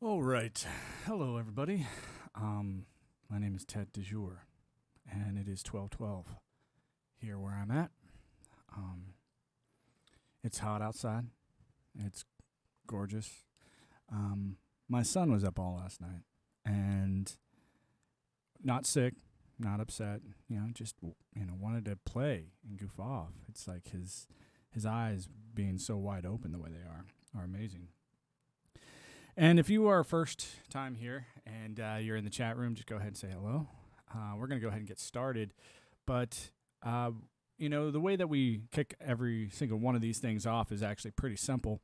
All right. Hello, everybody. My name is Ted DeJour, and it is 12:12 here where I'm at. Um, it's hot outside. It's gorgeous. My son was up all last night, and not sick, not upset. Just wanted to play and goof off. It's like his eyes being so wide open the way they are amazing. And if you are first time here and you're in the chat room, just go ahead and say hello. We're going to go ahead and get started. But, the way that we kick every single one of these things off is actually pretty simple.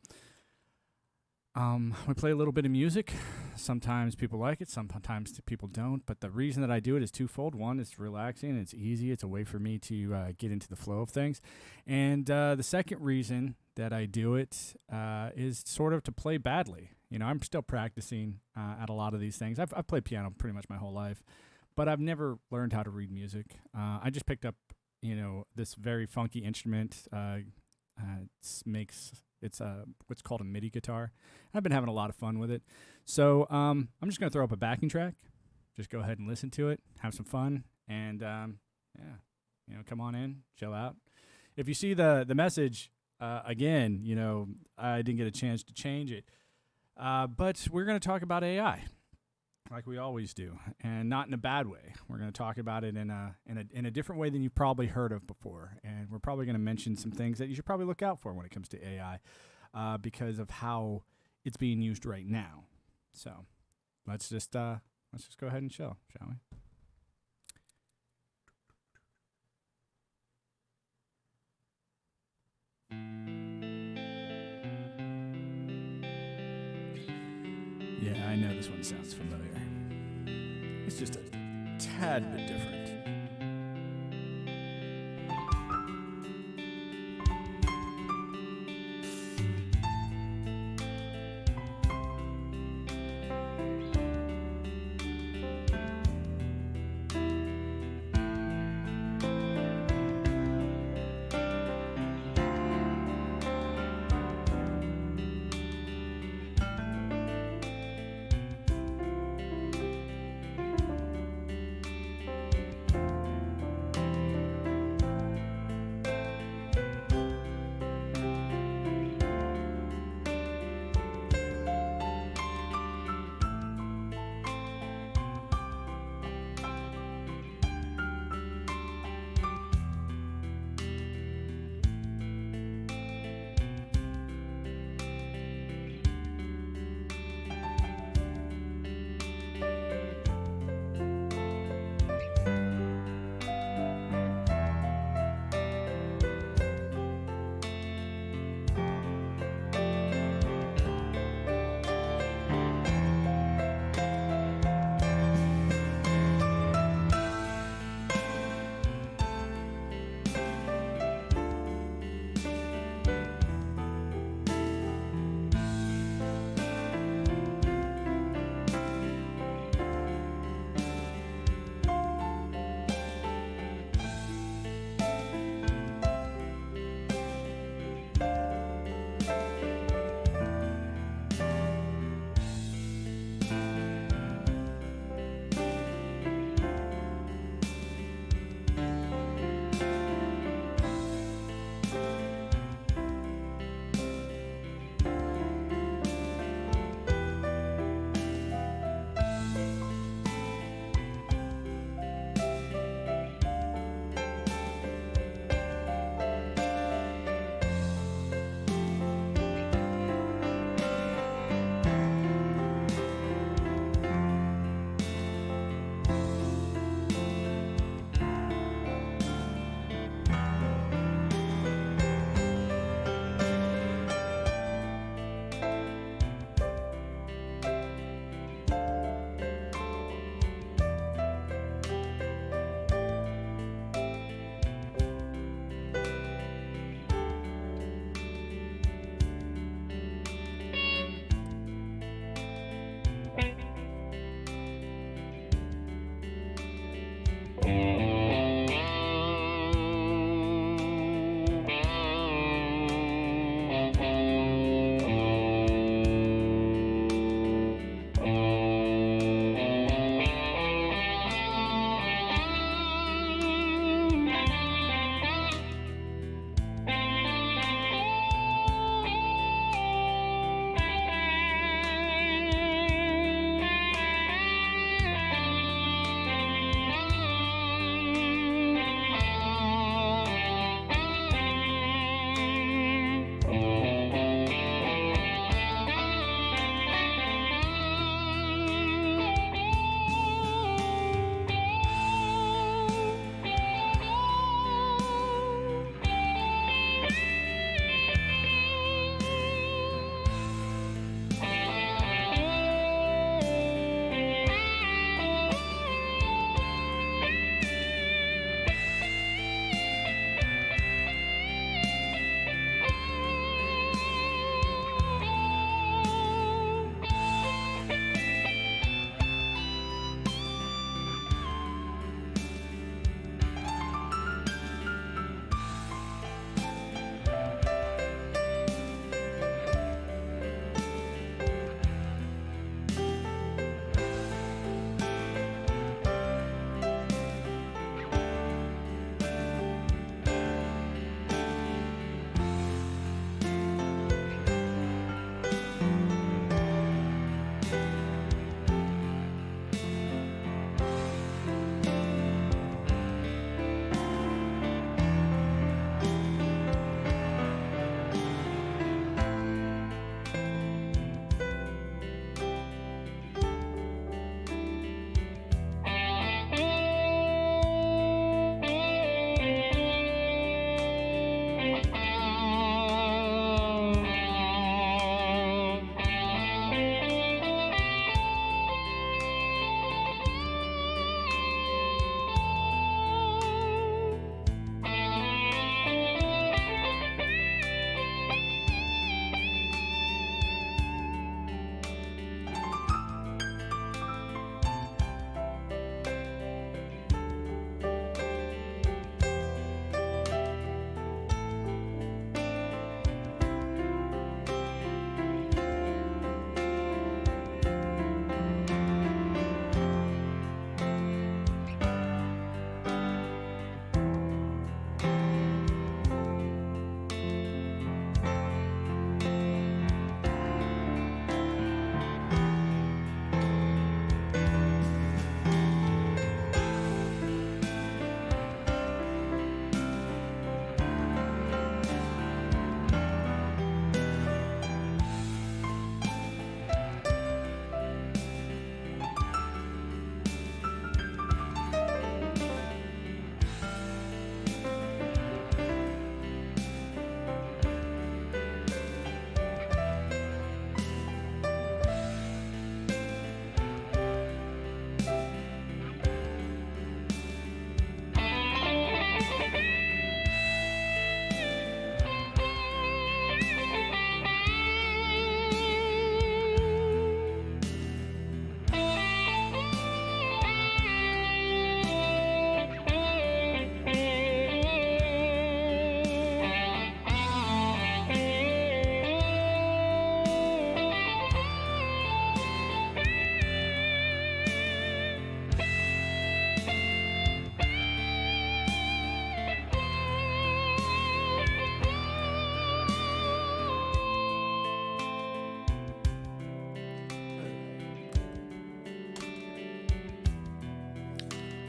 We play a little bit of music. Sometimes people like it, sometimes people don't. But the reason that I do it is twofold. One, it's relaxing, it's easy, it's a way for me to get into the flow of things. And the second reason that I do it is sort of to play badly. I'm still practicing at a lot of these things. I've played piano pretty much my whole life, but I've never learned how to read music. I just picked up, this very funky instrument. It's what's called a MIDI guitar. I've been having a lot of fun with it. So I'm just going to throw up a backing track. Just go ahead and listen to it, have some fun, and come on in, chill out. If you see the message, again, I didn't get a chance to change it. But we're going to talk about AI, like we always do, and not in a bad way. We're going to talk about it in a different way than you've probably heard of before, and we're probably going to mention some things that you should probably look out for when it comes to AI, because of how it's being used right now. So let's just go ahead and chill, shall we? Yeah, I know this one sounds familiar. It's just a tad bit different.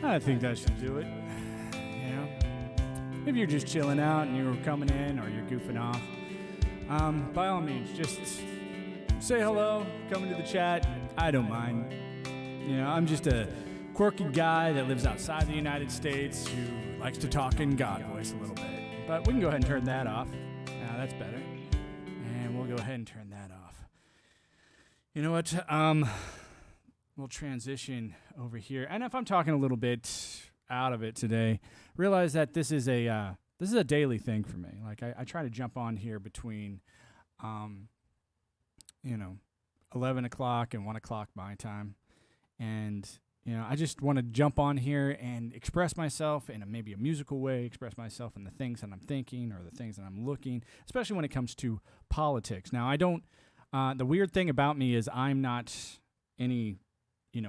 I think that should do it. You know, if you're just chilling out and you're coming in or you're goofing off, by all means, just say hello, come into the chat. I don't mind. You know, I'm just a quirky guy that lives outside the United States who likes to talk in God voice a little bit. But we can go ahead and turn that off. That's better. And we'll go ahead and turn that off. You know what? We'll transition over here. And if I'm talking a little bit out of it today, realize that this is a daily thing for me. Like I try to jump on here between 11 o'clock and 1 o'clock my time. And, I just want to jump on here and express myself in maybe a musical way, express myself in the things that I'm thinking or the things that I'm looking, especially when it comes to politics. Now, I don't, the weird thing about me is I'm not any,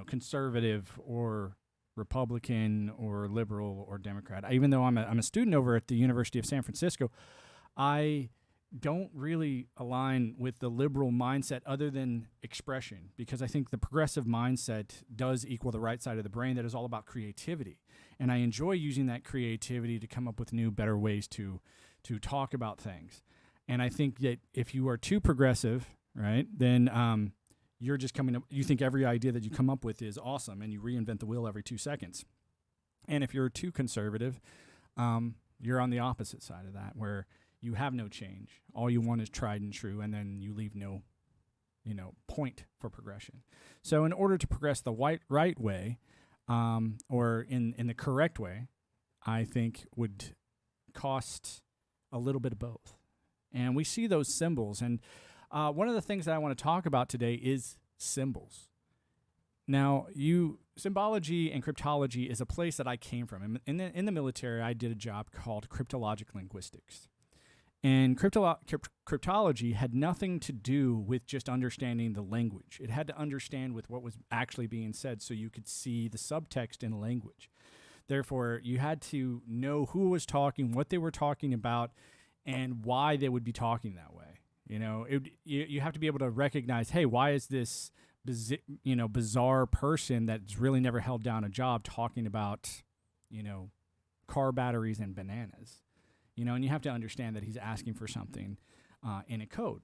conservative or Republican or liberal or Democrat. Even though I'm a student over at the University of San Francisco, I don't really align with the liberal mindset other than expression, because I think the progressive mindset does equal the right side of the brain that is all about creativity. And I enjoy using that creativity to come up with new, better ways to talk about things. And I think that if you are too progressive, right, then you're just coming up, you think every idea that you come up with is awesome and you reinvent the wheel every 2 seconds. And if you're too conservative, you're on the opposite side of that, where you have no change. All you want is tried and true, and then you leave no, point for progression. So in order to progress the right way, or in the correct way, I think would cost a little bit of both. And we see those symbols. And one of the things that I want to talk about today is symbols. Now, symbology and cryptology is a place that I came from. In the military, I did a job called cryptologic linguistics. And cryptology had nothing to do with just understanding the language. It had to understand with what was actually being said so you could see the subtext in language. Therefore, you had to know who was talking, what they were talking about, and why they would be talking that way. You have to be able to recognize, hey, why is this bizarre person that's really never held down a job talking about, car batteries and bananas? And you have to understand that he's asking for something in a code.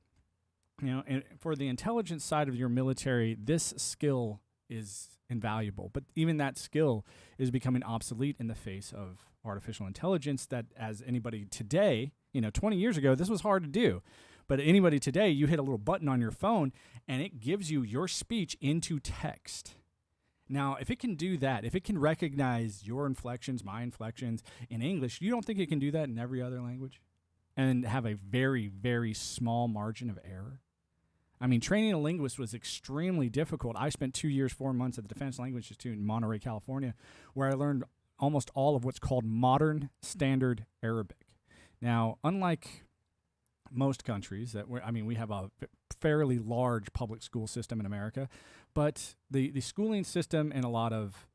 And for the intelligence side of your military, this skill is invaluable. But even that skill is becoming obsolete in the face of artificial intelligence that, as anybody today, 20 years ago, this was hard to do. But anybody today, you hit a little button on your phone, and it gives you your speech into text. Now, if it can do that, if it can recognize your inflections, my inflections in English, you don't think it can do that in every other language and have a very, very small margin of error? I mean, training a linguist was extremely difficult. I spent 2 years, 4 months at the Defense Language Institute in Monterey, California, where I learned almost all of what's called modern standard Arabic. Now, unlike most countries, we have a fairly large public school system in America, but the schooling system in a lot of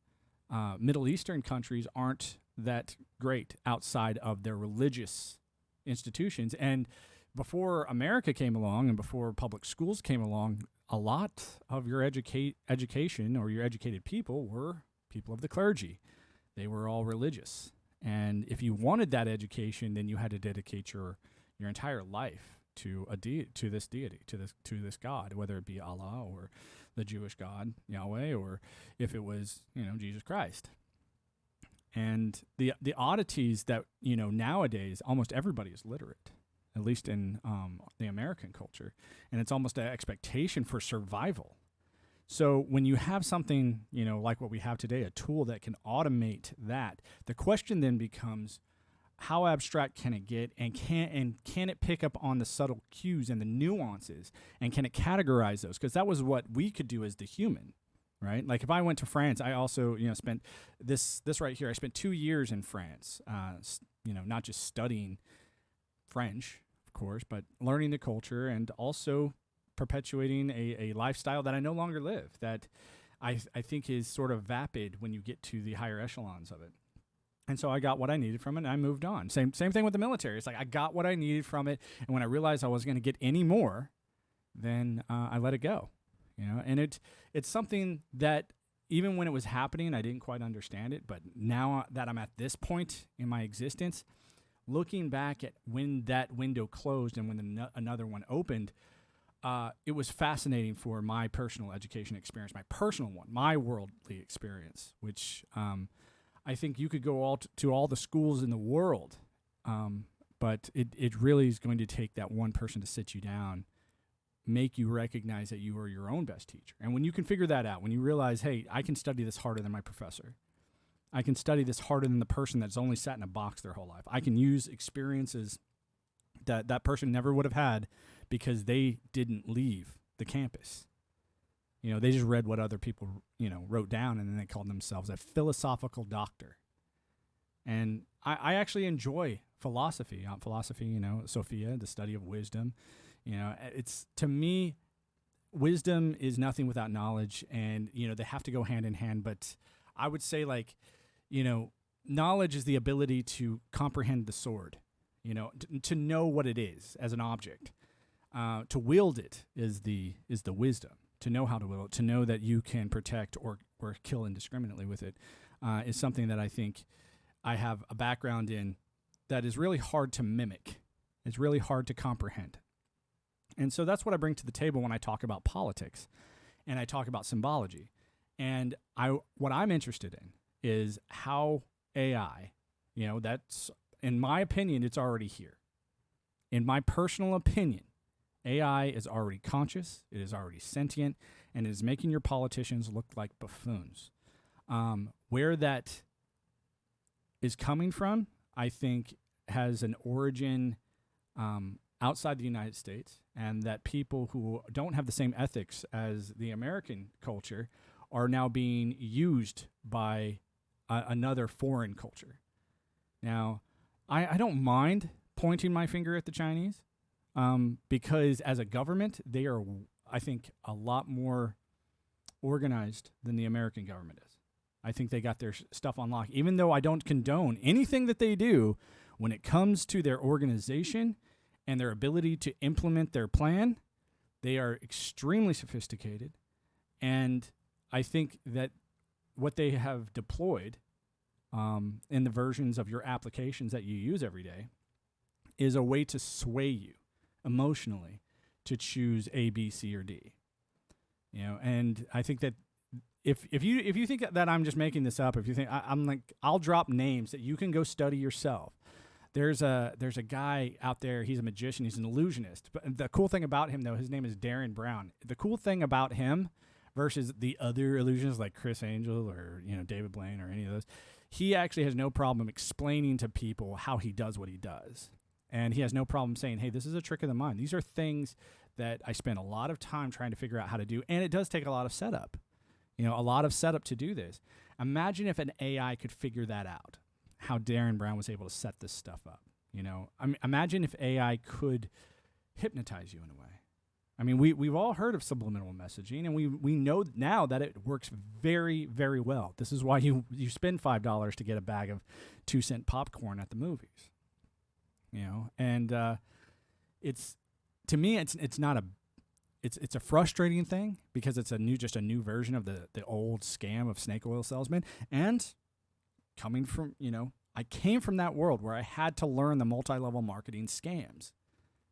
Middle Eastern countries aren't that great outside of their religious institutions. And before America came along and before public schools came along, a lot of your education or your educated people were people of the clergy. They were all religious. And if you wanted that education, then you had to dedicate your entire life to this deity, to this God, whether it be Allah or the Jewish God, Yahweh, or if it was, Jesus Christ. And the oddities that, nowadays, almost everybody is literate, at least in the American culture. And it's almost an expectation for survival. So when you have something, like what we have today, a tool that can automate that, the question then becomes, how abstract can it get, and can it pick up on the subtle cues and the nuances, and can it categorize those? Because that was what we could do as the human, right? Like if I went to France, I also spent this right here. I spent 2 years in France, not just studying French, of course, but learning the culture and also perpetuating a lifestyle that I no longer live, that I think is sort of vapid when you get to the higher echelons of it. And so I got what I needed from it, and I moved on. Same thing with the military. It's like I got what I needed from it, and when I realized I wasn't going to get any more, then I let it go. And it's something that even when it was happening, I didn't quite understand it. But now that I'm at this point in my existence, looking back at when that window closed and when another one opened, it was fascinating for my personal education experience, my personal one, my worldly experience, which I think you could go to all the schools in the world, but it really is going to take that one person to sit you down, make you recognize that you are your own best teacher. And when you can figure that out, when you realize, hey, I can study this harder than my professor, I can study this harder than the person that's only sat in a box their whole life, I can use experiences that person never would have had because they didn't leave the campus. They just read what other people, wrote down, and then they called themselves a philosophical doctor. And I actually enjoy philosophy. Philosophy, Sophia, the study of wisdom. It's, to me, wisdom is nothing without knowledge, and, they have to go hand in hand. But I would say, knowledge is the ability to comprehend the sword, to know what it is as an object. To wield it is the wisdom. To know how to wield it, to know that you can protect or kill indiscriminately with it, is something that I think I have a background in that is really hard to mimic. It's really hard to comprehend. And so that's what I bring to the table when I talk about politics and I talk about symbology. And what I'm interested in is how AI, that's, in my opinion, it's already here. In my personal opinion, AI is already conscious, it is already sentient, and it is making your politicians look like buffoons. Where that is coming from, I think, has an origin outside the United States, and that people who don't have the same ethics as the American culture are now being used by another foreign culture. Now, I don't mind pointing my finger at the Chinese, because as a government, they are, I think, a lot more organized than the American government is. I think they got their stuff on lock. Even though I don't condone anything that they do, when it comes to their organization and their ability to implement their plan, they are extremely sophisticated. And I think that what they have deployed in the versions of your applications that you use every day is a way to sway you emotionally to choose A, B, C, or D. And I think that if you think that I'm just making this up, if you think I'm like, I'll drop names that you can go study yourself. There's a guy out there, he's a magician, he's an illusionist. But the cool thing about him, though, his name is Darren Brown. The cool thing about him versus the other illusionists like Chris Angel or David Blaine or any of those, he actually has no problem explaining to people how he does what he does. And he has no problem saying, hey, this is a trick of the mind. These are things that I spend a lot of time trying to figure out how to do. And it does take a lot of setup, a lot of setup to do this. Imagine if an AI could figure that out, how Darren Brown was able to set this stuff up. Imagine if AI could hypnotize you in a way. I mean, we've all heard of subliminal messaging, and we know now that it works very, very well. This is why you spend $5 to get a bag of 2-cent popcorn at the movies. And it's, to me, it's not it's a frustrating thing because it's just a new version of the old scam of snake oil salesman. And coming from, I came from that world where I had to learn the multi-level marketing scams,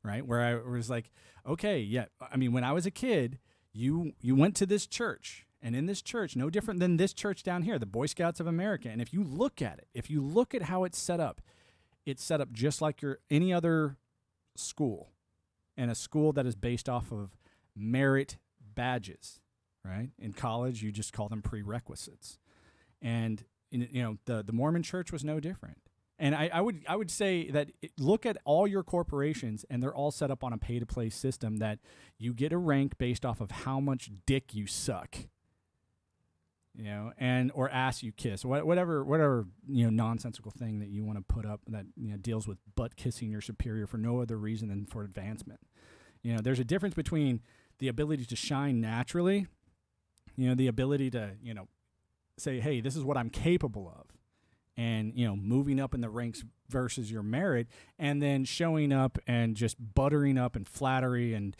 right? Where I was like, okay, yeah. I mean, when I was a kid, you went to this church, and in this church, no different than this church down here, the Boy Scouts of America. And if you look at how it's set up just like any other school, and a school that is based off of merit badges, right? In college, you just call them prerequisites. And the Mormon Church was no different. And I would say that look at all your corporations, and they're all set up on a pay-to-play system that you get a rank based off of how much dick you suck. Or ass you kiss, whatever nonsensical thing that you want to put up that deals with butt kissing your superior for no other reason than for advancement. There's a difference between the ability to shine naturally, the ability to say, hey, this is what I'm capable of, and moving up in the ranks versus your merit, and then showing up and just buttering up and flattery and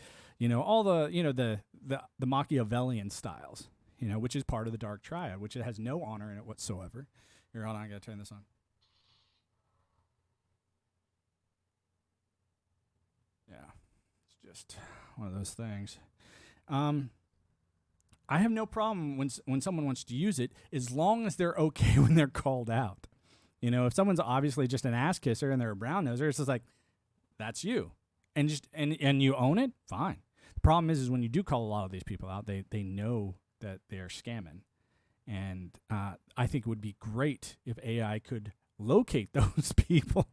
all the the Machiavellian styles. which is part of the dark triad, which it has no honor in it whatsoever. Here, hold on, I got to turn this on. Yeah, it's just one of those things. I have no problem when someone wants to use it, as long as they're okay when they're called out. If someone's obviously just an ass kisser and they're a brown noser, it's just like, that's you, and you own it. Fine. The problem is when you do call a lot of these people out, they know that they're scamming, and I think it would be great if AI could locate those people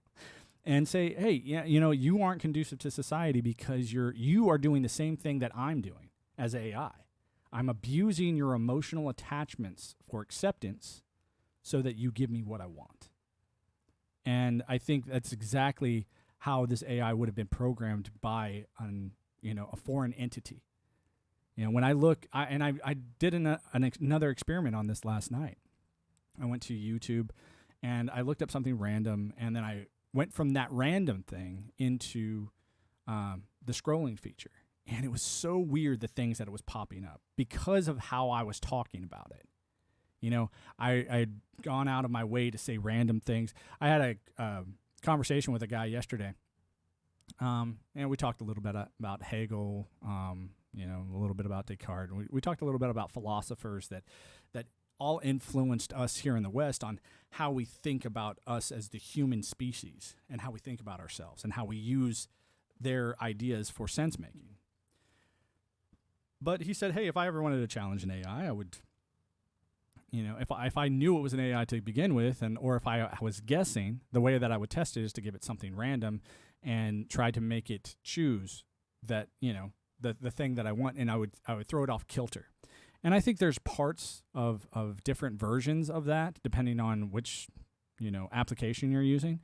and say, hey, yeah, you aren't conducive to society because you are doing the same thing that I'm doing as AI. I'm abusing your emotional attachments for acceptance so that you give me what I want. And I think that's exactly how this AI would have been programmed by a foreign entity. When I look, I did another experiment on this last night. I went to YouTube and I looked up something random, and then I went from that random thing into the scrolling feature. And it was so weird, the things that it was popping up, because of how I was talking about it. I'd gone out of my way to say random things. I had a conversation with a guy yesterday, and we talked a little bit about Hegel, a little bit about Descartes. We talked a little bit about philosophers that all influenced us here in the West on how we think about us as the human species and how we think about ourselves and how we use their ideas for sense making. But he said, hey, if I ever wanted to challenge an AI, I would, if I knew it was an AI to begin with, or if I was guessing, the way that I would test it is to give it something random and try to make it choose that, the thing that I want, and I would throw it off kilter. And I think there's parts of different versions of that, depending on which, application you're using.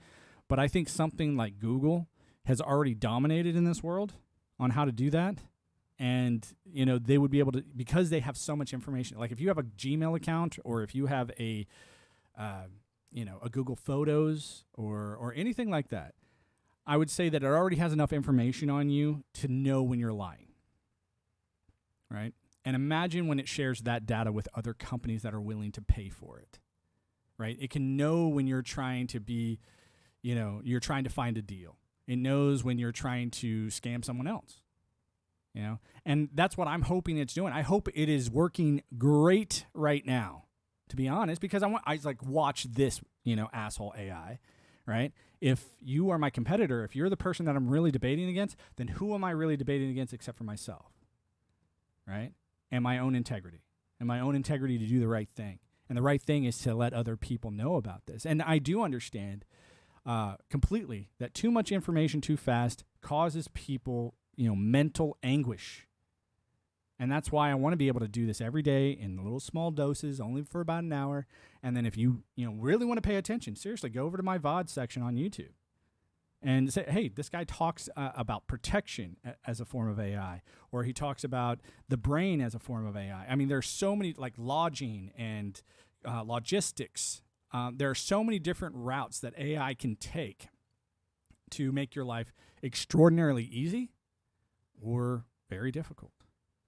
But I think something like Google has already dominated in this world on how to do that. And, they would be able to, because they have so much information. Like if you have a Gmail account, or if you have a Google Photos or anything like that, I would say that it already has enough information on you to know when you're lying. Right? And imagine when it shares that data with other companies that are willing to pay for it. Right? It can know when you're trying to be, you're trying to find a deal. It knows when you're trying to scam someone else. And that's what I'm hoping it's doing. I hope it is working great right now, to be honest, because I watch this, asshole AI, right? If you are my competitor, if you're the person that I'm really debating against, then who am I really debating against except for myself, right? And my own integrity, to do the right thing. And the right thing is to let other people know about this. And I do understand completely that too much information too fast causes people mental anguish. And that's why I want to be able to do this every day in little small doses, only for about an hour. And then if you really want to pay attention, seriously, go over to my VOD section on YouTube and say, hey, this guy talks about protection as a form of AI, or he talks about the brain as a form of AI. I mean, there's so many, like lodging and logistics. There are so many different routes that AI can take to make your life extraordinarily easy or very difficult.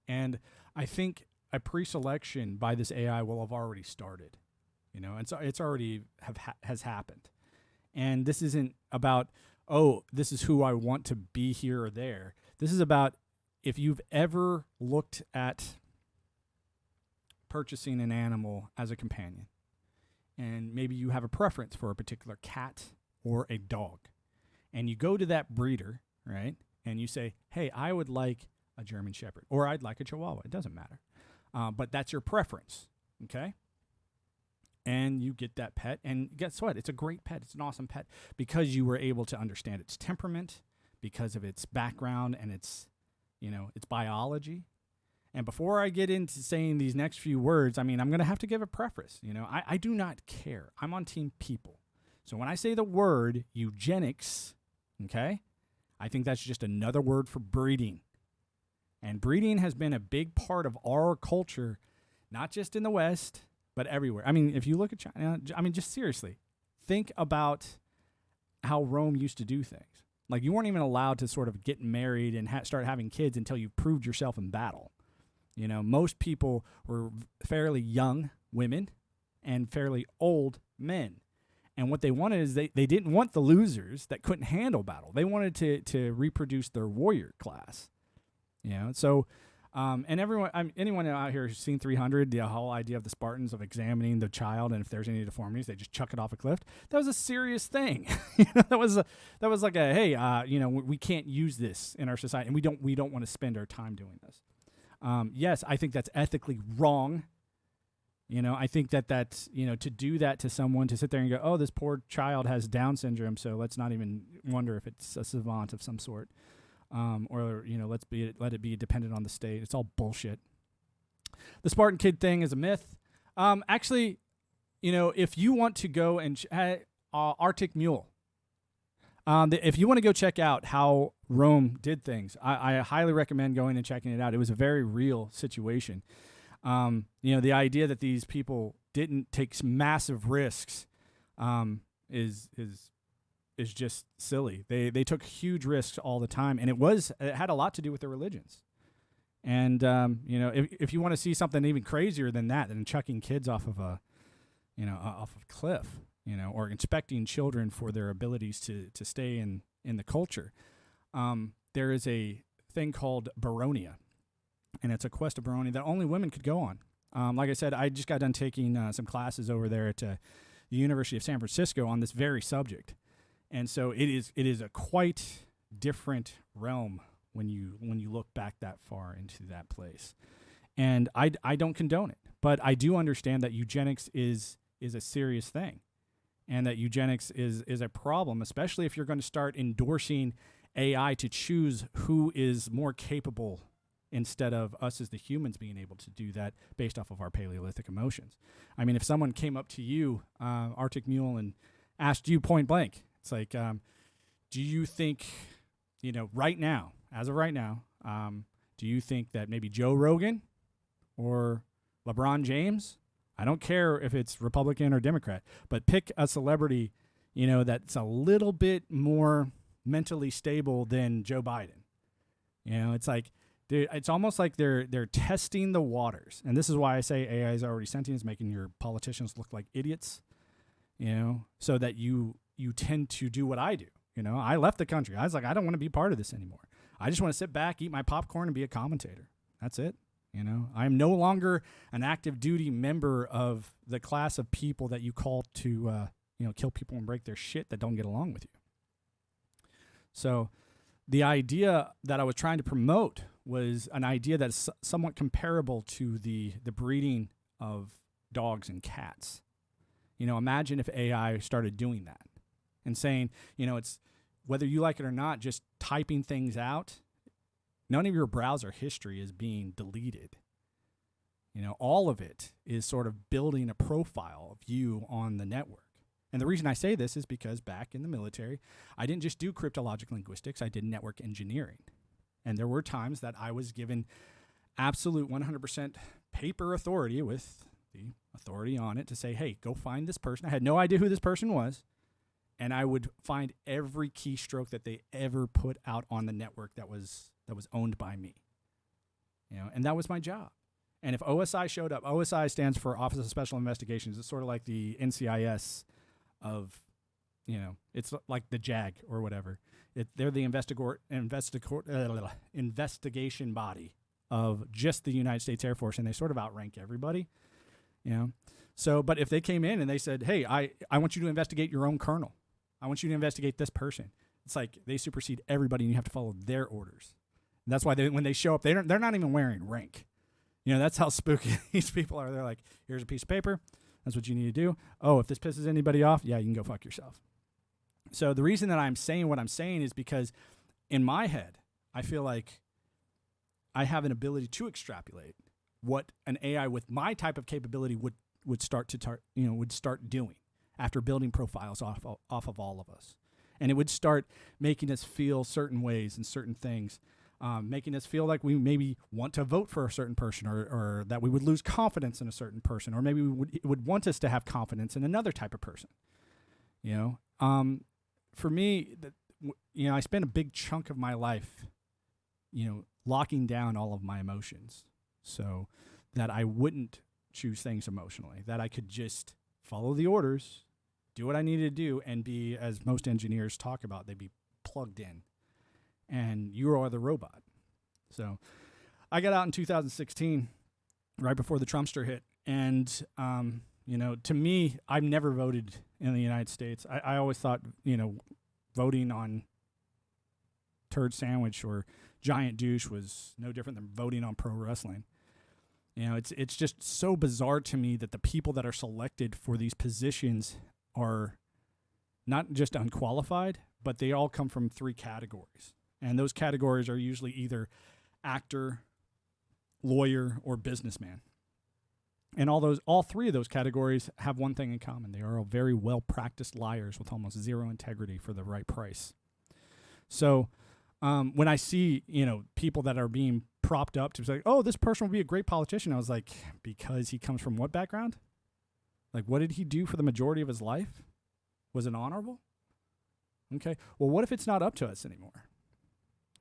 And I think a pre-selection by this AI will have already started, and so it's already has happened. And this isn't about, oh, this is who I want to be here or there. This is about, if you've ever looked at purchasing an animal as a companion, and maybe you have a preference for a particular cat or a dog, and you go to that breeder, right? And you say, hey, I would like a German Shepherd, or I'd like a Chihuahua. It doesn't matter. But that's your preference, okay? And you get that pet, and guess what? It's a great pet. It's an awesome pet because you were able to understand its temperament, because of its background and its biology. And before I get into saying these next few words, I'm going to have to give a preface. I do not care. I'm on team people. So when I say the word eugenics, okay, I think that's just another word for breeding. And breeding has been a big part of our culture, not just in the West, but everywhere. I mean, if you look at China, just seriously, think about how Rome used to do things. Like, you weren't even allowed to sort of get married and start having kids until you proved yourself in battle. Most people were fairly young women and fairly old men. And what they wanted is they didn't want the losers that couldn't handle battle. They wanted to reproduce their warrior class. So and anyone out here who's seen 300, the whole idea of the Spartans of examining the child, and if there's any deformities, they just chuck it off a cliff. That was a serious thing. That was like a hey, we can't use this in our society, and we don't want to spend our time doing this. Yes, I think that's ethically wrong. I think that's, to do that to someone, to sit there and go, oh, this poor child has Down syndrome, so let's not even wonder if it's a savant of some sort. Or let it be dependent on the state. It's all bullshit. The Spartan kid thing is a myth. Actually, if you want to go and Arctic Mule, if you want to go check out how Rome did things, I highly recommend going and checking it out. It was a very real situation. The idea that these people didn't take massive risks is just silly. They took huge risks all the time, and it had a lot to do with their religions. And if you want to see something even crazier than that, than chucking kids off of a cliff, or inspecting children for their abilities to stay in the culture, there is a thing called Baronia, and it's a quest of Baronia that only women could go on. Like I said, I just got done taking some classes over there at the University of San Francisco on this very subject. And so it is a quite different realm when you look back that far into that place. And I don't condone it, but I do understand that eugenics is a serious thing, and that eugenics is a problem, especially if you're going to start endorsing AI to choose who is more capable instead of us as the humans being able to do that based off of our Paleolithic emotions. I mean, if someone came up to you, Arctic Mule, and asked you point blank, it's like, do you think, right now, as of right now, do you think that maybe Joe Rogan or LeBron James, I don't care if it's Republican or Democrat, but pick a celebrity, that's a little bit more mentally stable than Joe Biden. It's like, dude, it's almost like they're testing the waters. And this is why I say AI is already sentient, is making your politicians look like idiots, so that you tend to do what I do. I left the country. I was like, I don't want to be part of this anymore. I just want to sit back, eat my popcorn, and be a commentator. That's it. I am no longer an active duty member of the class of people that you call to, kill people and break their shit that don't get along with you. So the idea that I was trying to promote was an idea that's somewhat comparable to the breeding of dogs and cats. Imagine if AI started doing that and saying, it's whether you like it or not, just typing things out. None of your browser history is being deleted. All of it is sort of building a profile of you on the network. And the reason I say this is because back in the military, I didn't just do cryptologic linguistics, I did network engineering. And there were times that I was given absolute 100% paper authority with the authority on it to say, hey, go find this person. I had no idea who this person was. And I would find every keystroke that they ever put out on the network that was owned by me. And that was my job. And if OSI showed up, OSI stands for Office of Special Investigations. It's sort of like the NCIS of, it's like the JAG or whatever. They're the investigation body of just the United States Air Force, and they sort of outrank everybody. So, but if they came in and they said, hey, I want you to investigate your own colonel. I want you to investigate this person. It's like they supersede everybody, and you have to follow their orders. And that's why when they show up, they're not even wearing rank. That's how spooky these people are. They're like, here's a piece of paper. That's what you need to do. Oh, if this pisses anybody off, yeah, you can go fuck yourself. So the reason that I'm saying what I'm saying is because in my head, I feel like I have an ability to extrapolate what an AI with my type of capability would start doing after building profiles off of all of us. And it would start making us feel certain ways and certain things, making us feel like we maybe want to vote for a certain person, or that we would lose confidence in a certain person, or maybe it would want us to have confidence in another type of person. For me, I spent a big chunk of my life, locking down all of my emotions so that I wouldn't choose things emotionally, that I could just follow the orders, do what I needed to do, and be, as most engineers talk about, they'd be plugged in. And you are the robot. So I got out in 2016, right before the Trumpster hit. And, to me, I've never voted in the United States. I always thought, voting on turd sandwich or giant douche was no different than voting on pro wrestling. It's just so bizarre to me that the people that are selected for these positions are not just unqualified, but they all come from 3 categories. And those categories are usually either actor, lawyer, or businessman. And all 3 of those categories have one thing in common. They are all very well-practiced liars with almost zero integrity for the right price. So when I see, people that are being propped up to say, oh, this person will be a great politician, I was like, because he comes from what background? Like, what did he do for the majority of his life? Was it honorable? Okay. Well, what if it's not up to us anymore?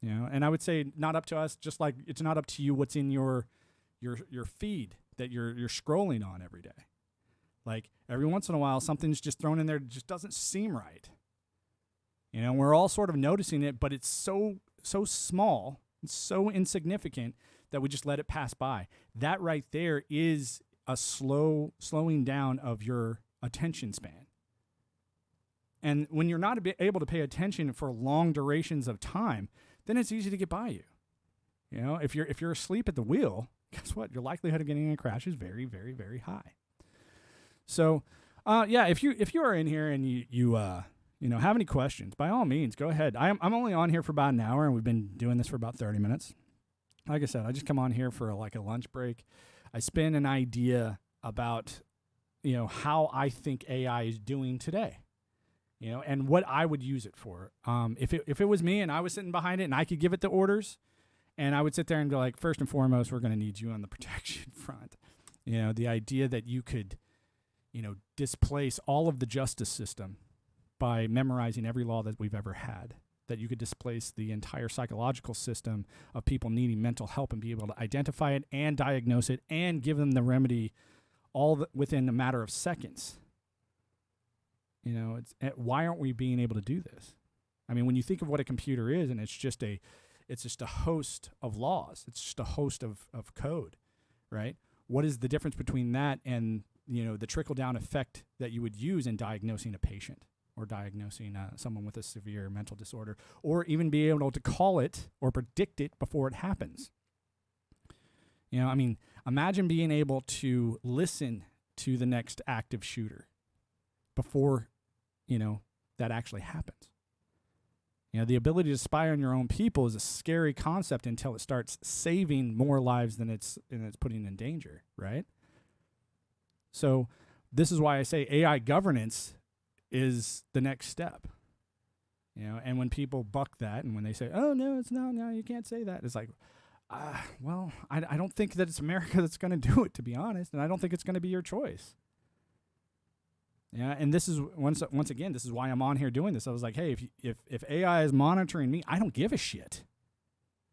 And I would say not up to us, just like it's not up to you what's in your feed that you're scrolling on every day. Like, every once in a while, something's just thrown in there that just doesn't seem right. We're all sort of noticing it, but it's so small, it's so insignificant that we just let it pass by. That right there is a slowing down of your attention span. And when you're not able to pay attention for long durations of time, then it's easy to get by you. If you're asleep at the wheel, guess what? Your likelihood of getting in a crash is very, very, very high. So, if you are in here and you have any questions, by all means, go ahead. I'm only on here for about an hour, and we've been doing this for about 30 minutes. Like I said, I just come on here for like a lunch break. I spin an idea about, how I think AI is doing today. And what I would use it for. If it was me and I was sitting behind it and I could give it the orders, and I would sit there and be like, first and foremost, we're going to need you on the protection front. The idea that you could, displace all of the justice system by memorizing every law that we've ever had, that you could displace the entire psychological system of people needing mental help and be able to identify it and diagnose it and give them the remedy within a matter of seconds. Why aren't we being able to do this? I mean, when you think of what a computer is, and it's just a host of laws. It's just a host of code, right? What is the difference between that and, the trickle-down effect that you would use in diagnosing a patient or diagnosing someone with a severe mental disorder, or even be able to call it or predict it before it happens? Imagine being able to listen to the next active shooter before, that actually happens. The ability to spy on your own people is a scary concept until it starts saving more lives than it's putting in danger, right? So this is why I say AI governance is the next step. And when people buck that, and when they say, oh, no, it's not, no, you can't say that, it's like, I don't think that it's America that's going to do it, to be honest, and I don't think it's going to be your choice. Yeah, and this is once again, this is why I'm on here doing this. I was like, hey, if AI is monitoring me, I don't give a shit.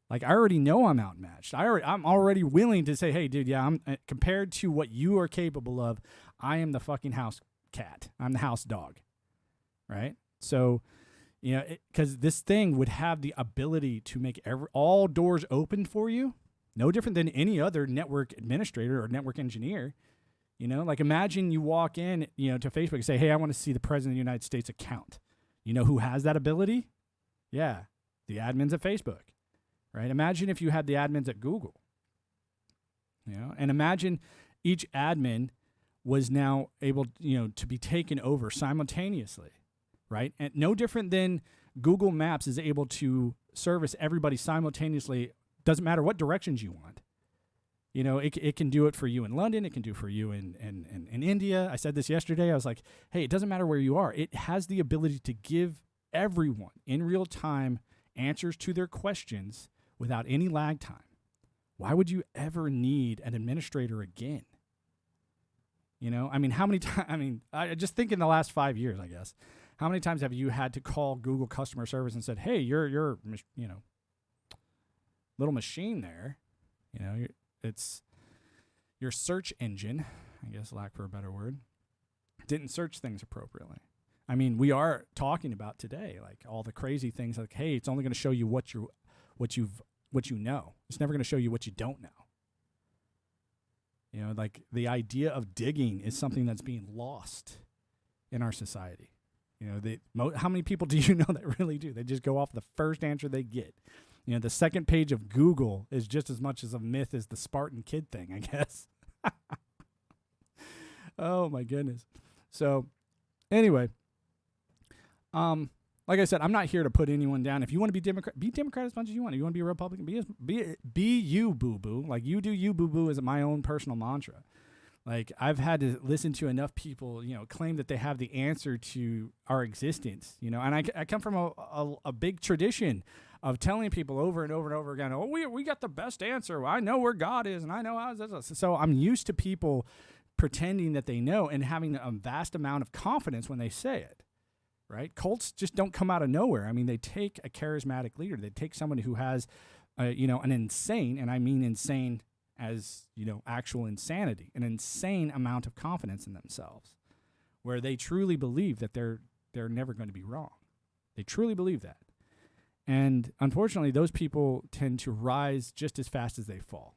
Like, I already know I'm outmatched. I'm already willing to say, hey, dude, yeah, I'm compared to what you are capable of, I am the fucking house cat. I'm the house dog, right? So, because this thing would have the ability to make all doors open for you, no different than any other network administrator or network engineer. Like, imagine you walk in, to Facebook and say, hey, I want to see the President of the United States account. You know who has that ability? Yeah, the admins at Facebook, right? Imagine if you had the admins at Google, and imagine each admin was now able, to be taken over simultaneously, right? And no different than Google Maps is able to service everybody simultaneously. Doesn't matter what directions you want. It can do it for you in London. It can do it for you in India. I said this yesterday. I was like, hey, it doesn't matter where you are. It has the ability to give everyone in real time answers to their questions without any lag time. Why would you ever need an administrator again? How many times? I just think in the last 5 years, I guess, how many times have you had to call Google customer service and said, hey, your little machine there, it's your search engine, I guess, lack for a better word, didn't search things appropriately. I mean, we are talking about today, like all the crazy things like, hey, it's only going to show you what you know. It's never going to show you what you don't know. You know, like the idea of digging is something that's being lost in our society. You know, how many people do you know that really do? They just go off the first answer they get. You know, the second page of Google is just as much as a myth as the Spartan kid thing, I guess. Oh my goodness. So anyway, like I said, I'm not here to put anyone down. If you want to be Democrat as much as you want. If you want to be a Republican, be you, boo-boo. Like, you do you, boo-boo, is my own personal mantra. Like, I've had to listen to enough people, you know, claim that they have the answer to our existence, you know. And I come from a big tradition of telling people over and over and over again, oh, we got the best answer. I know where God is, and I know how this is. So I'm used to people pretending that they know and having a vast amount of confidence when they say it. Right? Cults just don't come out of nowhere. I mean, they take a charismatic leader. They take someone who has, you know, an insane, and I mean insane as, you know, actual insanity, an insane amount of confidence in themselves, where they truly believe that they're never going to be wrong. They truly believe that. And unfortunately, those people tend to rise just as fast as they fall.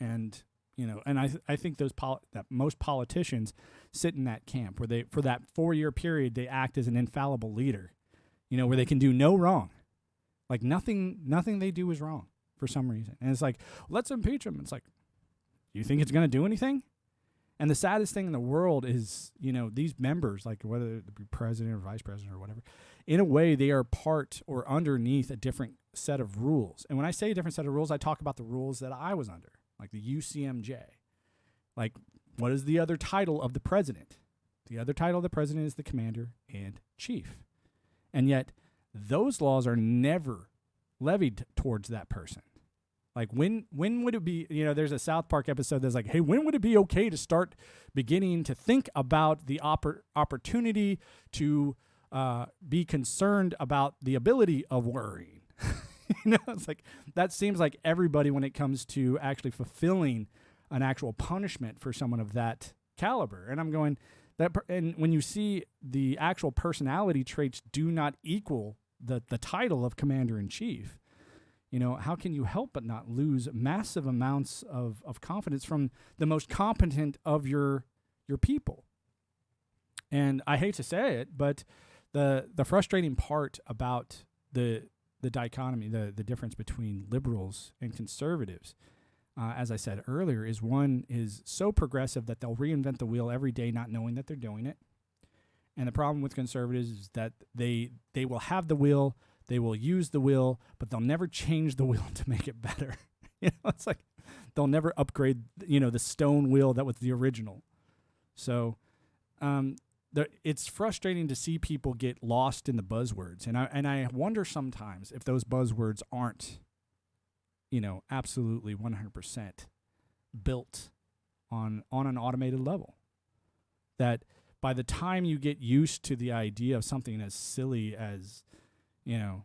And you know, and I think that most politicians sit in that camp where they, for that 4-year period, they act as an infallible leader, you know, where they can do no wrong. Like nothing they do is wrong for some reason. And it's like, let's impeach him. It's like, you think it's going to do anything? And the saddest thing in the world is, you know, these members, like whether it be president or vice president or whatever, in a way they are part or underneath a different set of rules. And when I say a different set of rules, I talk about the rules that I was under. Like the UCMJ. Like, what is the other title of the president? The other title of the president is the commander and chief. And yet, those laws are never levied towards that person. Like, when would it be, you know, there's a South Park episode that's like, hey, when would it be okay to start beginning to think about the opportunity to be concerned about the ability of worrying? You know, it's like, that seems like everybody when it comes to actually fulfilling an actual punishment for someone of that caliber. And I'm going, and when you see the actual personality traits do not equal the title of commander-in-chief, you know, how can you help but not lose massive amounts of confidence from the most competent of your people? And I hate to say it, but the frustrating part about the dichotomy, the difference between liberals and conservatives, as I said earlier, is one is so progressive that they'll reinvent the wheel every day not knowing that they're doing it. And the problem with conservatives is that they will have the wheel, they will use the wheel, but they'll never change the wheel to make it better. You know, it's like they'll never upgrade, you know, the stone wheel that was the original. So it's frustrating to see people get lost in the buzzwords. And I wonder sometimes if those buzzwords aren't, you know, absolutely 100% built on an automated level. That by the time you get used to the idea of something as silly as, you know,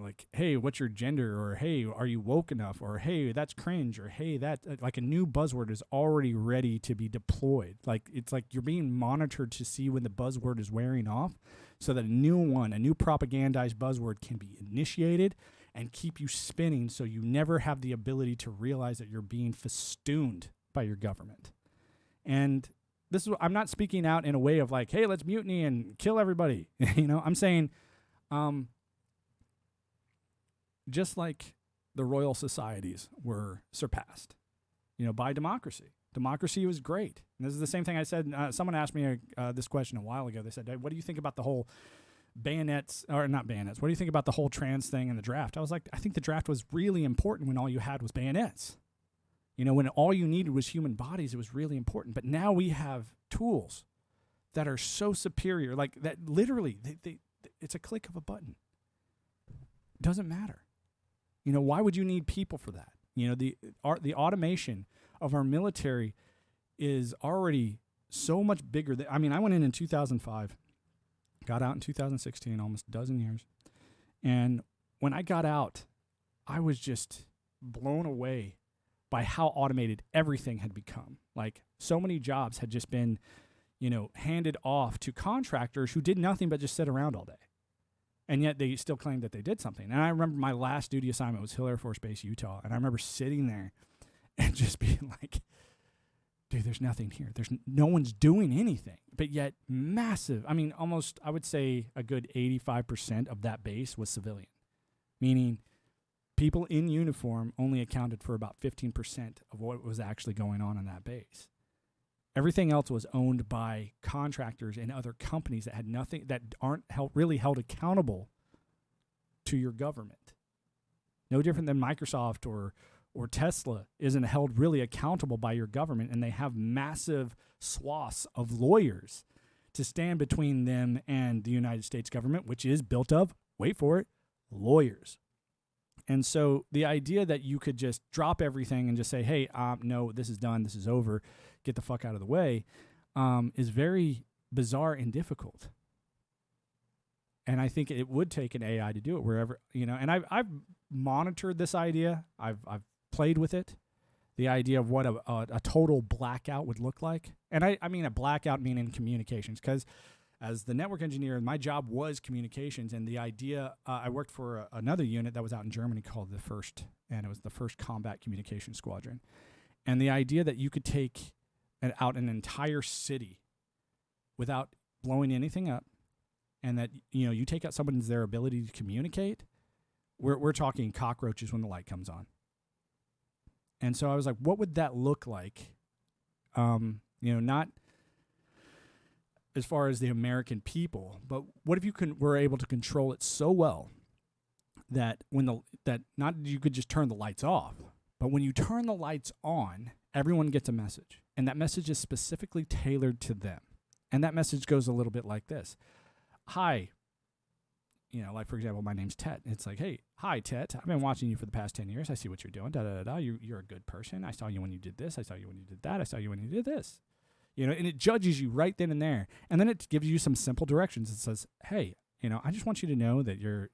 like, hey, what's your gender? Or, hey, are you woke enough? Or, hey, that's cringe. Or, hey, that, like, a new buzzword is already ready to be deployed. Like, it's like you're being monitored to see when the buzzword is wearing off so that a new propagandized buzzword can be initiated and keep you spinning so you never have the ability to realize that you're being festooned by your government. And this is, I'm not speaking out in a way of like, hey, let's mutiny and kill everybody. You know, I'm saying, just like the royal societies were surpassed, you know, by democracy. Democracy was great. And this is the same thing I said. Someone asked me this question a while ago. They said, hey, what do you think about the whole bayonets, or not bayonets, what do you think about the whole trans thing and the draft? I was like, I think the draft was really important when all you had was bayonets. You know, when all you needed was human bodies, it was really important. But now we have tools that are so superior, like that literally, it's a click of a button. It doesn't matter. You know, why would you need people for that? You know, the automation of our military is already so much bigger. I mean, I went in 2005, got out in 2016, almost a dozen years. And when I got out, I was just blown away by how automated everything had become. Like, so many jobs had just been, handed off to contractors who did nothing but just sit around all day. And yet they still claimed that they did something. And I remember my last duty assignment was Hill Air Force Base, Utah. And I remember sitting there and just being like, dude, there's nothing here. No one's doing anything. But yet massive, almost, I would say a good 85% of that base was civilian. Meaning people in uniform only accounted for about 15% of what was actually going on that base. Everything else was owned by contractors and other companies that had nothing, that aren't really held accountable to your government. No different than Microsoft or Tesla isn't held really accountable by your government, and they have massive swaths of lawyers to stand between them and the United States government, which is built of, wait for it, lawyers. And so the idea that you could just drop everything and just say, hey, no, this is done, this is over, get the fuck out of the way, is very bizarre and difficult. And I think it would take an AI to do it wherever, and I've monitored this idea. I've played with it, the idea of what a total blackout would look like. And I mean a blackout meaning communications, because as the network engineer, my job was communications, and the idea, I worked for another unit that was out in Germany called the First, and it was the First Combat Communication Squadron. And the idea that you could take out an entire city without blowing anything up, and that, you take out their ability to communicate, we're talking cockroaches when the light comes on. And so I was like, what would that look like? Not as far as the American people, but what if you were able to control it so well that not you could just turn the lights off, but when you turn the lights on, everyone gets a message, and that message is specifically tailored to them. And that message goes a little bit like this. Hi, like, for example, my name's Ted. It's like, hey, hi, Ted. I've been watching you for the past 10 years. I see what you're doing. You're a good person. I saw you when you did this. I saw you when you did that. I saw you when you did this. And it judges you right then and there. And then it gives you some simple directions. It says, hey, I just want you to know that you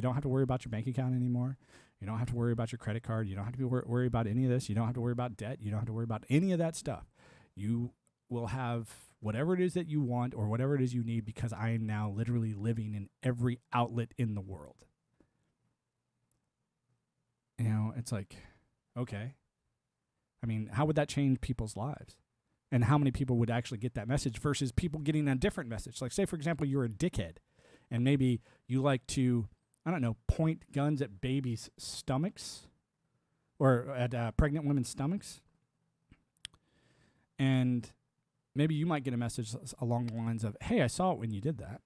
don't have to worry about your bank account anymore. You don't have to worry about your credit card. You don't have to worry about any of this. You don't have to worry about debt. You don't have to worry about any of that stuff. You will have whatever it is that you want or whatever it is you need, because I am now literally living in every outlet in the world. It's like, okay. How would that change people's lives? And how many people would actually get that message versus people getting a different message? Like, say, for example, you're a dickhead, and maybe you like to, point guns at babies' stomachs or at pregnant women's stomachs. And maybe you might get a message along the lines of, hey, I saw it when you did that.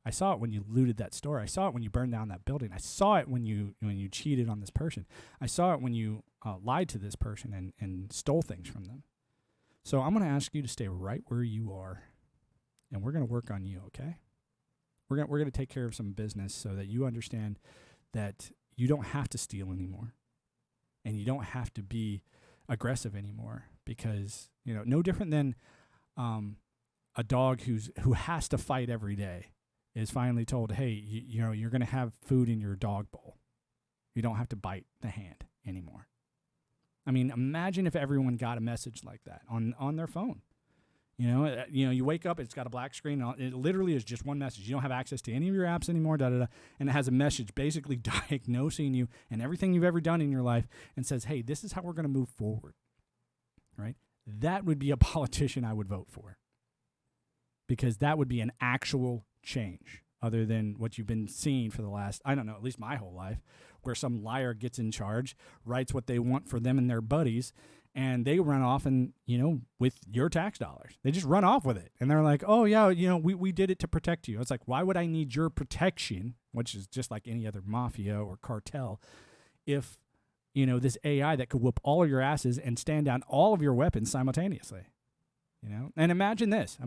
I saw it when you looted that store. I saw it when you burned down that building. I saw it when you cheated on this person. I saw it when you lied to this person and stole things from them. So I'm going to ask you to stay right where you are, and we're going to work on you, okay? We're going to take care of some business so that you understand that you don't have to steal anymore, and you don't have to be aggressive anymore, because, no different than a dog who has to fight every day is finally told, hey, you're going to have food in your dog bowl. You don't have to bite the hand anymore. Imagine if everyone got a message like that on their phone. You wake up, it's got a black screen. It literally is just one message. You don't have access to any of your apps anymore, and it has a message basically diagnosing you and everything you've ever done in your life and says, hey, this is how we're going to move forward, right? That would be a politician I would vote for, because that would be an actual change other than what you've been seeing for the last, at least my whole life, where some liar gets in charge, writes what they want for them and their buddies, and they run off and, with your tax dollars. They just run off with it. And they're like, oh, yeah, we did it to protect you. It's like, why would I need your protection, which is just like any other mafia or cartel, if, this AI that could whoop all of your asses and stand down all of your weapons simultaneously? And imagine this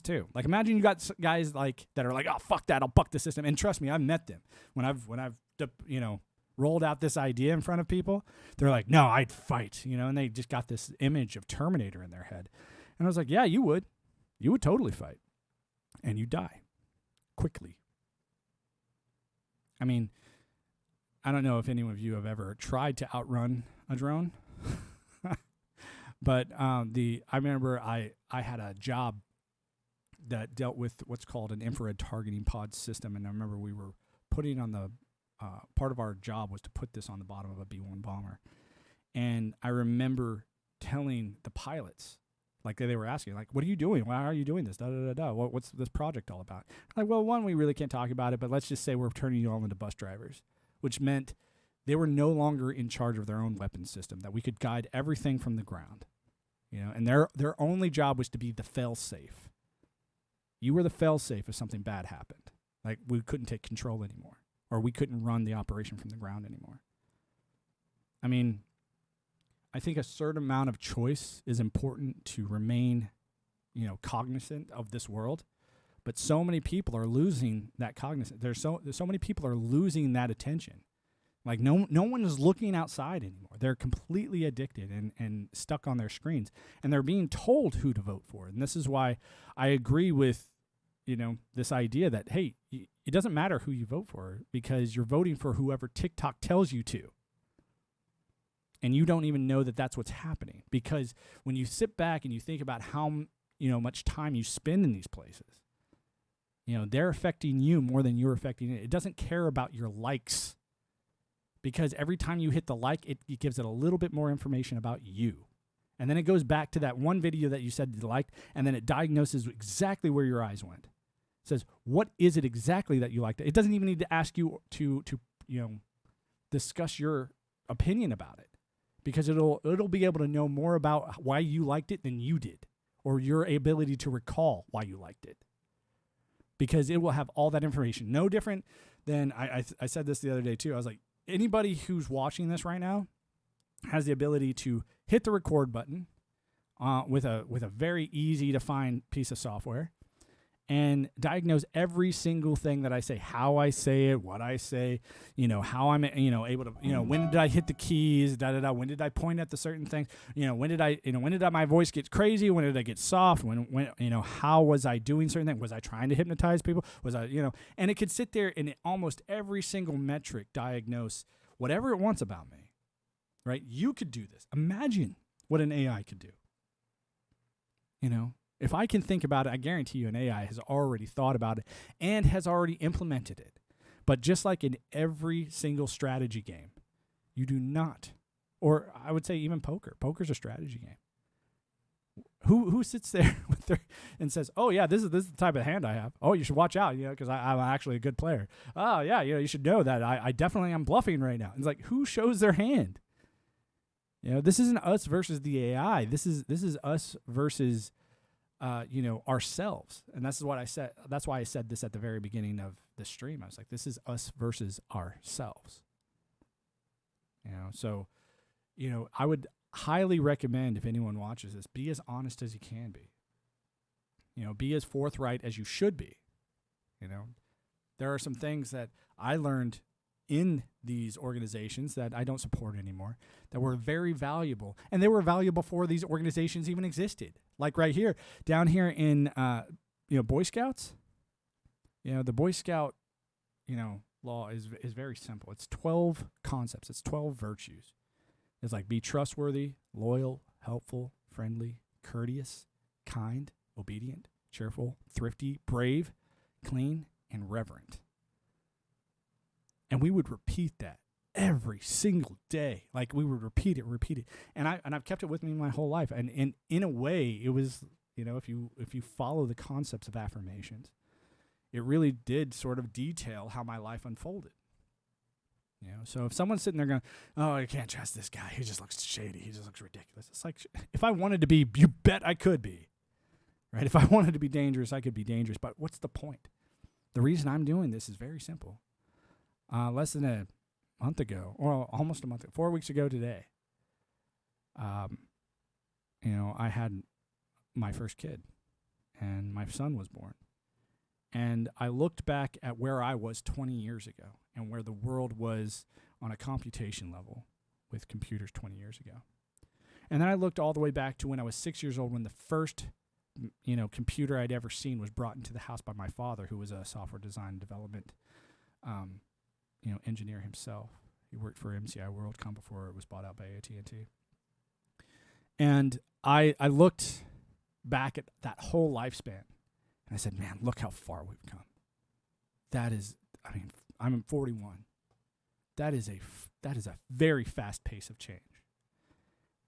too. Like, imagine you got guys like that are like, oh, fuck that, I'll buck the system. And trust me, I've met them when I've rolled out this idea in front of people. They're like, no, I'd fight, and they just got this image of Terminator in their head. And I was like, yeah, you would totally fight, and you die quickly. I don't know if any of you have ever tried to outrun a drone. But I remember I had a job that dealt with what's called an infrared targeting pod system, and I remember we were putting on the part of our job was to put this on the bottom of a B-1 bomber, and I remember telling the pilots, like they were asking, like, "What are you doing? Why are you doing this? Da da da da. What's this project all about?" Like, well, one, we really can't talk about it, but let's just say we're turning you all into bus drivers, which meant they were no longer in charge of their own weapons system. That we could guide everything from the ground, and their only job was to be the fail-safe. You were the fail-safe if something bad happened. Like, we couldn't take control anymore, or we couldn't run the operation from the ground anymore. I mean, I think a certain amount of choice is important to remain, cognizant of this world. But so many people are losing that cognizance. There's so many people are losing that attention. Like, no one is looking outside anymore. They're completely addicted and stuck on their screens. And they're being told who to vote for. And this is why I agree with, this idea that, hey, it doesn't matter who you vote for because you're voting for whoever TikTok tells you to. And you don't even know that that's what's happening. Because when you sit back and you think about how, much time you spend in these places, they're affecting you more than you're affecting it. It doesn't care about your likes. Because every time you hit the like, it gives it a little bit more information about you. And then it goes back to that one video that you said you liked, and then it diagnoses exactly where your eyes went. It says, what is it exactly that you liked? It doesn't even need to ask you to discuss your opinion about it. Because it'll be able to know more about why you liked it than you did. Or your ability to recall why you liked it. Because it will have all that information. No different than, I said this the other day too, I was like, anybody who's watching this right now has the ability to hit the record button with a very easy to find piece of software and diagnose every single thing that I say, how I say it, what I say, how I'm, able to, when did I hit the keys, when did I point at the certain things, when did my voice get crazy, when did I get soft, when how was I doing certain things, was I trying to hypnotize people, was I, and it could sit there and almost every single metric diagnose whatever it wants about me, right? You could do this. Imagine what an AI could do, If I can think about it, I guarantee you an AI has already thought about it and has already implemented it. But just like in every single strategy game, you do not, or I would say even poker. Poker's a strategy game. Who sits there with their and says, "Oh yeah, this is the type of hand I have. Oh, you should watch out, because I'm actually a good player. Oh yeah, you should know that I definitely am bluffing right now." It's like, who shows their hand? This isn't us versus the AI. This is us versus ourselves. And that's what I said. That's why I said this at the very beginning of the stream. I was like, this is us versus ourselves. So, I would highly recommend, if anyone watches this, be as honest as you can be. Be as forthright as you should be. There are some things that I learned in these organizations that I don't support anymore that were very valuable. And they were valuable before these organizations even existed. Like right here, down here in, Boy Scouts, the Boy Scout, law is very simple. It's 12 concepts. It's 12 virtues. It's like be trustworthy, loyal, helpful, friendly, courteous, kind, obedient, cheerful, thrifty, brave, clean, and reverent. And we would repeat that every single day. Like we would repeat it. And I've kept it with me my whole life. And in a way, it was, if you follow the concepts of affirmations, it really did sort of detail how my life unfolded. So if someone's sitting there going, "Oh, I can't trust this guy. He just looks shady. He just looks ridiculous." It's like, if I wanted to be, you bet I could be. Right? If I wanted to be dangerous, I could be dangerous. But what's the point? The reason I'm doing this is very simple. Less than a month ago, or almost a month, 4 weeks ago today, I had my first kid, and my son was born. And I looked back at where I was 20 years ago and where the world was on a computation level with computers 20 years ago. And then I looked all the way back to when I was 6 years old, when the first, computer I'd ever seen was brought into the house by my father, who was a software design and development, engineer himself. He worked for MCI WorldCom before it was bought out by AT&T. And I looked back at that whole lifespan, and I said, man, look how far we've come. I'm 41. That is a very fast pace of change.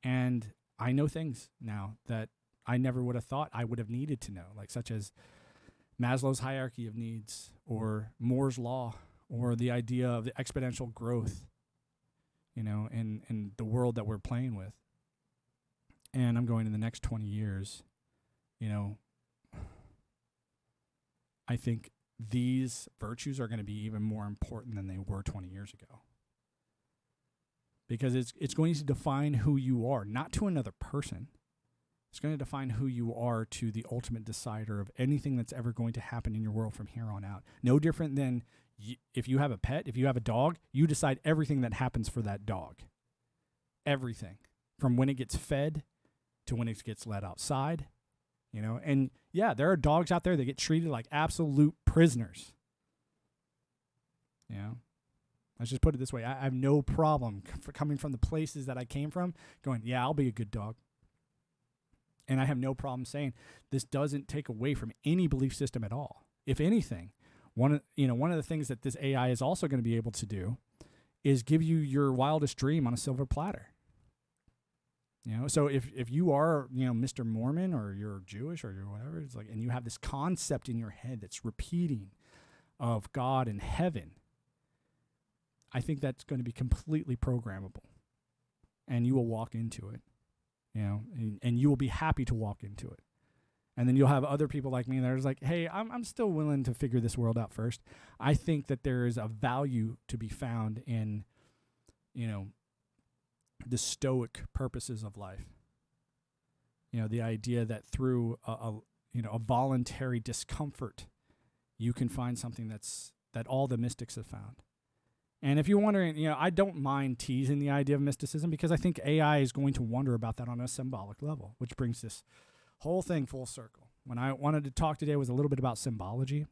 And I know things now that I never would have thought I would have needed to know, like such as Maslow's hierarchy of needs, or Moore's law, or the idea of the exponential growth, in the world that we're playing with. And I'm going in the next 20 years, I think these virtues are going to be even more important than they were 20 years ago. Because it's going to define who you are, not to another person. It's going to define who you are to the ultimate decider of anything that's ever going to happen in your world from here on out. No different than if you have a pet, if you have a dog, you decide everything that happens for that dog. Everything. From when it gets fed to when it gets let outside. And yeah, there are dogs out there that get treated like absolute prisoners. Let's just put it this way. I have no problem coming from the places that I came from going, yeah, I'll be a good dog. And I have no problem saying this doesn't take away from any belief system at all. If anything, one of the things that this AI is also going to be able to do is give you your wildest dream on a silver platter. So if you are, Mr. Mormon, or you're Jewish, or you're whatever, it's like, and you have this concept in your head that's repeating of God and heaven, I think that's going to be completely programmable, and you will walk into it, and you will be happy to walk into it. And then you'll have other people like me that are like, hey, I'm still willing to figure this world out first. I think that there is a value to be found in, the stoic purposes of life. The idea that through a voluntary discomfort, you can find something that all the mystics have found. And if you're wondering, I don't mind teasing the idea of mysticism, because I think AI is going to wonder about that on a symbolic level, which brings this whole thing full circle. When I wanted to talk today was a little bit about symbology.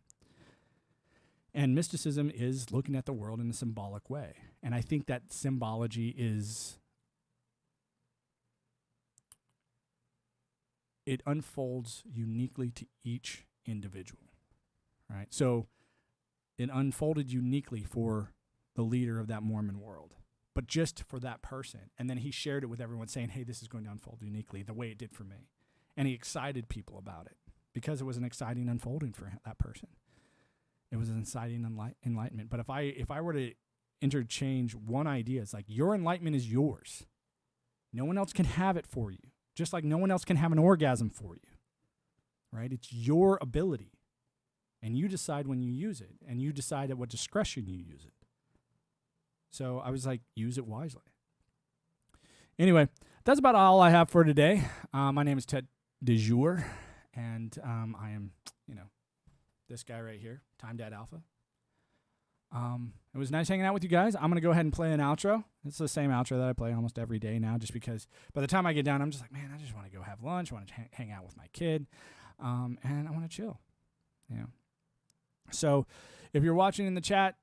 And mysticism is looking at the world in a symbolic way. And I think that symbology it unfolds uniquely to each individual, right? So it unfolded uniquely for the leader of that Mormon world, but just for that person. And then he shared it with everyone saying, hey, this is going to unfold uniquely the way it did for me. And he excited people about it because it was an exciting unfolding for that person. It was an exciting enlightenment. But if I were to interchange one idea, it's like your enlightenment is yours. No one else can have it for you. Just like no one else can have an orgasm for you, right? It's your ability, and you decide when you use it, and you decide at what discretion you use it. So I was like, use it wisely. Anyway, that's about all I have for today. My name is Ted DeJour, and I am, this guy right here, Time Dad Alpha. It was nice hanging out with you guys. I'm going to go ahead and play an outro. It's the same outro that I play almost every day now, just because by the time I get down, I'm just like, man, I just want to go have lunch. I want to hang out with my kid, and I want to chill. So if you're watching in the chat,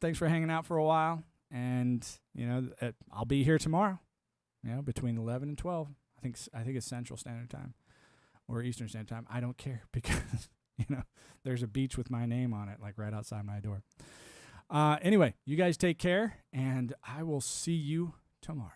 thanks for hanging out for a while. And, I'll be here tomorrow, between 11 and 12. I think it's Central Standard Time or Eastern Standard Time. I don't care because, there's a beach with my name on it, like right outside my door. Anyway, you guys take care, and I will see you tomorrow.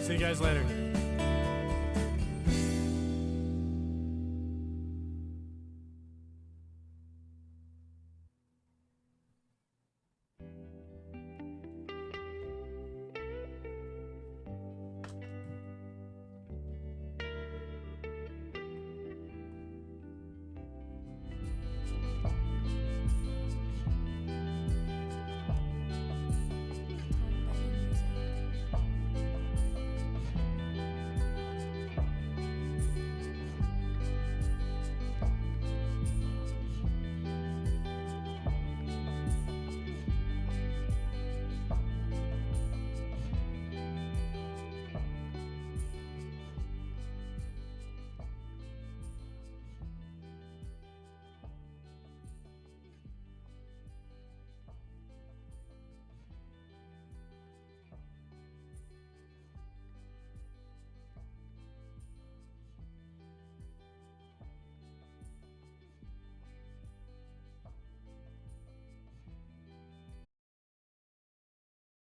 See you guys later.